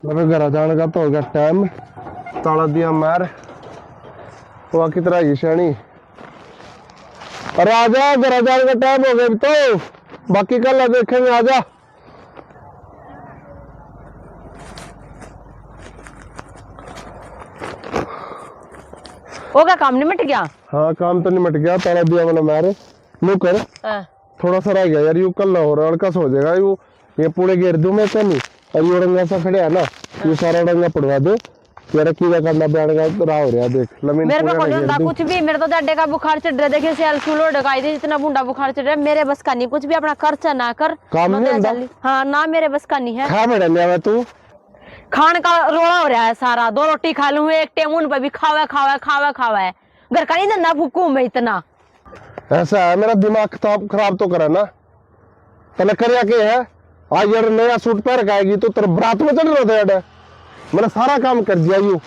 घर जाने का तो हो गया टाइम। ताला दिया मार वहाँ की तरह ही शैनी। अरे आजा, घर जाने का टाइम हो गया तो बाकी कल देखेंगे। आजा। हो गया काम निमट गया? हाँ काम तो निमट गया। ताला दिया मैंने मारे लो कर। थोड़ा सा रह गया यार, यू कल हो रहा हल्का सा हो जाएगा। यू ये पूरे घेर दूं मैं नहीं। और ये रंगा सा खड़े है ना, ये सारा रंगा पड़वा दो। यार कीड़ा करना बैठ का रहा हो रहा देख लमीन मेरे पे कोई होता कुछ भी। मेरे तो डड्डे का बुखार चढ़ रहा, देखे सेल सुलो ढकाई दे, इतना बूंदा बुखार चढ़ रहा है। मेरे बस का नहीं कुछ भी, अपना खर्चा ना कर काम नहीं होता। हाँ ना मेरे बस का नहीं है। खा बड़ा लिया तू, खान का रोड़ा हो रहा है सारा। 2 रोटी खा लूं, एक टेमून पे भी खावा खावा खावा खावा है। घर का नहीं धंधा भूकू मैं इतना। ऐसा है मेरा दिमाग खराब तो करा ना। तने कर के है आज यार नया सूट पहन आएगी तो तेरे बरात में चल रहा था यार। मैंने सारा काम कर दिया। यू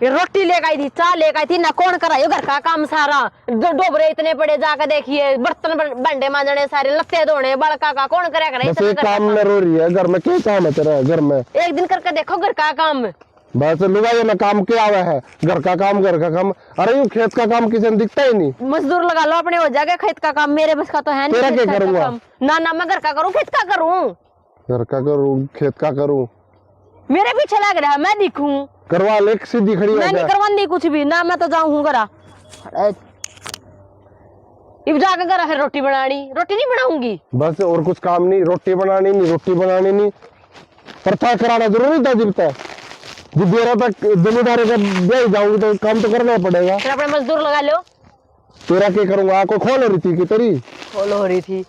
ये रोटी लेकर आई थी, चाय लेकर आई थी ना, कौन करायो घर का काम सारा। डोबरे इतने पड़े, जाकर देखिए बर्तन बंडे मांजने सारे, लत्ते धोने, बड़का का कौन करे करे। बस एक काम में रो रही है। घर में क्या काम है तेरा? घर में एक दिन करके देखो घर का काम। बस लुगाई ना काम क्या हुआ है? घर का काम घर का काम। अरे यू खेत का काम किसी ने दिखता ही नहीं। मजदूर लगा लो अपने, हो जाएगा खेत का काम। मेरे बस का तो है नहीं। तेरा क्या करूंगा? ना मैं घर का करूँ खेत का करूँ? घर का करूँ खेत का करूँ? मेरे पीछे लग रहा है, मैं दिखूं? करवा ले, सीधी खड़ी मैं नहीं करवानी कुछ भी ना। मैं तो जाऊँ घरा अब जाकर घर फिर रोटी बनानी। रोटी नहीं बनाऊंगी बस, और कुछ काम नहीं। रोटी बनानी नहीं, रोटी बनानी नहीं। प्रथा कराना जरूरी था जब तक जब देर तक जिम्मेदारी का दे जाऊंगी तो काम तो करना पड़ेगा। फिर अपने मजदूर लगा लो। तेरा क्या करूंगा? कोई खोल रही थी कि तेरी खोल हो रही थी।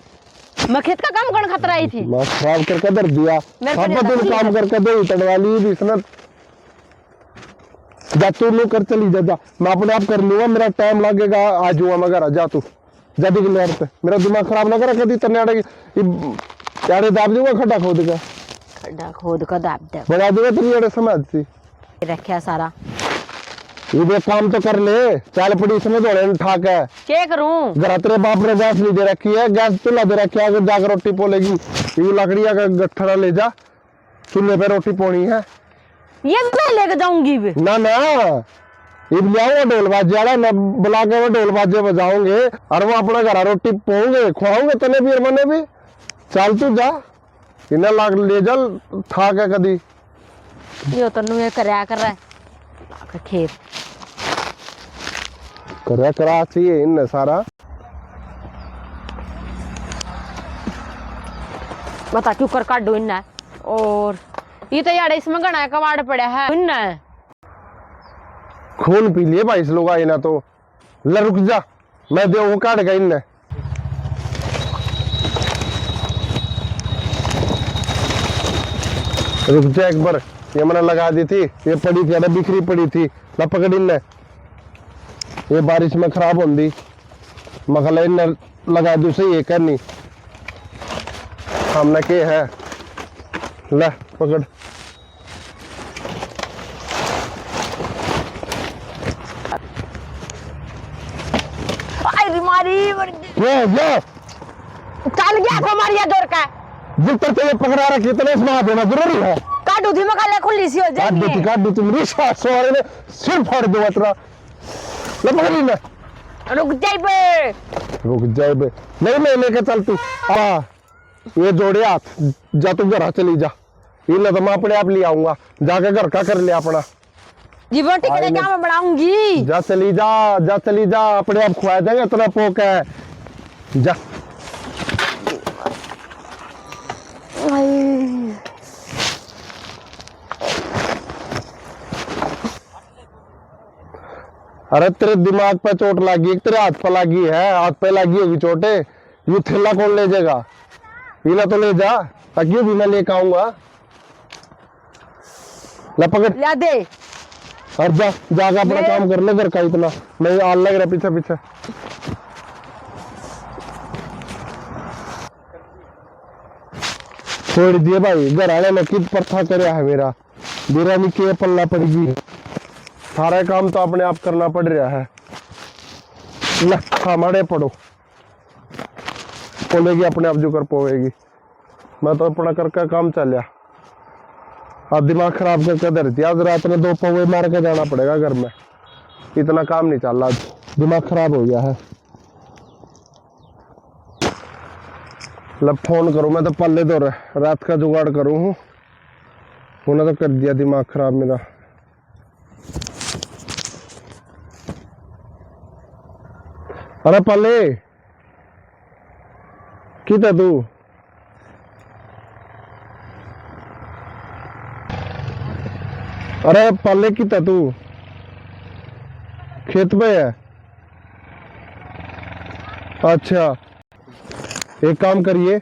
मैं खेत का काम करने खतरा आई थी। मैं खराब करके दर दिया। दिन काम करके दे तड़वा ली भी इसने। जा तू लो कर चली जा। मैं अपने आप कर लूंगा, मेरा टाइम लगेगा। आ जाऊंगा मैं घर। जा तू जल्दी क्लियर पे। मेरा दिमाग खराब ना करा कभी। तने यारे दाब दूंगा, खड्डा खोद का। खड्डा खोद का दाब दे बना दूंगा तेरी यारे समाज सी रखा सारा। ये काम तो कर ले। चाल पड़ी इसमें दौड़े ठाक है। क्या करूं? घर तेरे बाप ने गैस नहीं दे रखी है, गैस चूल्हा दे रखी है। अगर जाकर रोटी पोलेगी ये लकड़िया का गट्ठरा ले जा, चूल्हे पे रोटी पोनी है। ये मैं लेकर जाऊंगी ना ना, ये लाऊंगा ढोल बाजे वाला ना, बुला के वो ढोल बाजे बजाओगे और वो अपना घर रोटी पोंगे खुआओगे तने भी और मने भी। चल तू जा, इन्हें लाग ले जा था क्या कदी। ये तो नुए करया कर रहा है खेत करया करा चाहिए इन सारा। बता क्यों कर काटो इन्ना। और ये तो यार इसमें घना कबाड़ पड़ा है इन्ना। खून पी लिए भाई इस लोग आए ना तो। ले रुक जा, मैं दे वो काट गई इन्ने। रुक जा एक बार, ये मैंने लगा दी थी। ये पड़ी थी, अरे बिखरी पड़ी थी। ला पकड़ इन्ने, ये बारिश में खराब होंगी। मखला इन्ने लगा दू सही है करनी। सामने के है, ले पकड़। मारी चल गया तो मारिया जोर का। जिस तरह ये पकड़ा रहा कितने इसमें हाथ देना जरूरी है। काटू थी मकाले खुली सी हो जाएगी। काटू तुम रिश्ता सवारी ने सिर फाड़ दो इतना। ले पकड़ लेना। रुक जाए बे, रुक जाए बे। नहीं मैं लेके चल तू। ये जोड़े हाथ, जा तू घर चली जा। ये तो मैं अपने आप ले आऊंगा, जाके घर का कर ले अपना। जी रोटी के क्या मैं बनाऊंगी? जा चली जा, जा चली जा, अपने आप खुआ देंगे। इतना पोक है, जा। अरे तेरे दिमाग पे चोट लगी, तेरे हाथ पे लगी है। हाथ पे लगी होगी चोटे। ये थैला कौन ले जाएगा? ये तो ले जा, ताकि भी मैं लेकर आऊंगा। ले पकड़, ला दे और जा जाकर अपना काम कर ले घर का। इतना मैं आल लग रहा पीछे पीछे। छोड़ दिए भाई, घर आने में कित प्रथा करया है मेरा। बिरानी के पलना पड़ेगी। सारा काम तो अपने आप करना पड़ रहा है। हमारे पढ़ो बोलेगी अपने आप जो कर पाएगी। मैं तो अपना करके काम चलिया। आज दिमाग खराब करके धरती आज रात में 2 पौवे मार के जाना पड़ेगा घर में। इतना काम नहीं चल रहा, आज दिमाग खराब हो गया है। लब फोन करूं मैं तो पल्ले दो रात का जुगाड़ करूं हूँ। उन्होंने तो कर दिया दिमाग खराब मेरा। अरे पल्ले किता तू? अरे पल्ले किता तू? खेत पे है? अच्छा एक काम करिए,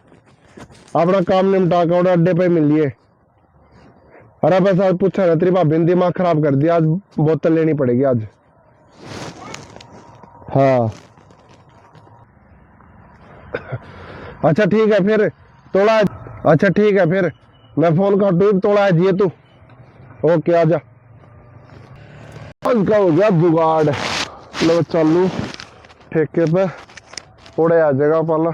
अपना काम निपटा के और अड्डे पे मिलिए। अरे बस आज पूछा ना, तेरी भाभी ने दिमाग खराब कर दिया, आज बोतल लेनी पड़ेगी आज। हाँ अच्छा ठीक है फिर तोड़ा। अच्छा ठीक है फिर मैं फोन काटू, तोड़ा है जी तू। ओके आजा। का हो गया जुगाड़, लो चालू ठेके पे उड़े आ जाएगा पाला।